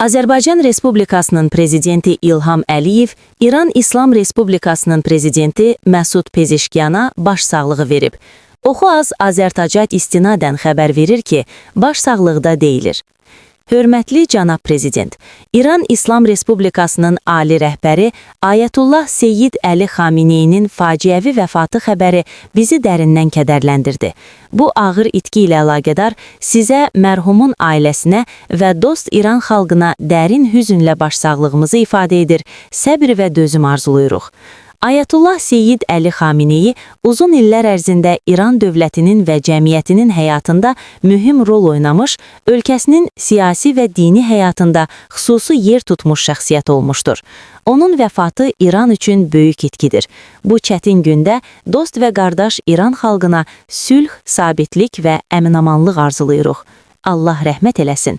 Azərbaycan Respublikasının prezidenti İlham Əliyev İran İslam Respublikasının prezidenti Məsud Pezeşkiyana başsağlığı verib. Oxu Az Azərtacat istinadən xəbər verir ki, başsağlıqda deyilir. Hörmətli cənab prezident, İran İslam Respublikasının ali rəhbəri Ayətullah Seyyid Əli Xameneyinin faciəvi vəfatı xəbəri bizi dərindən kədərləndirdi. Bu ağır itki ilə əlaqədar sizə, mərhumun ailəsinə və dost İran xalqına dərin hüzünlə başsağlığımızı ifadə edir, səbr və dözüm arzuluyuruq. Ayətullah Seyyid Əli Xameneyi uzun illər ərzində İran dövlətinin və cəmiyyətinin həyatında mühüm rol oynamış, ölkəsinin siyasi və dini həyatında xüsusi yer tutmuş şəxsiyyət olmuşdur. Onun vəfatı İran üçün böyük itkidir. Bu çətin gündə dost və qardaş İran xalqına sülh, sabitlik və əminamanlıq arzuluyuruq. Allah rəhmət eləsin.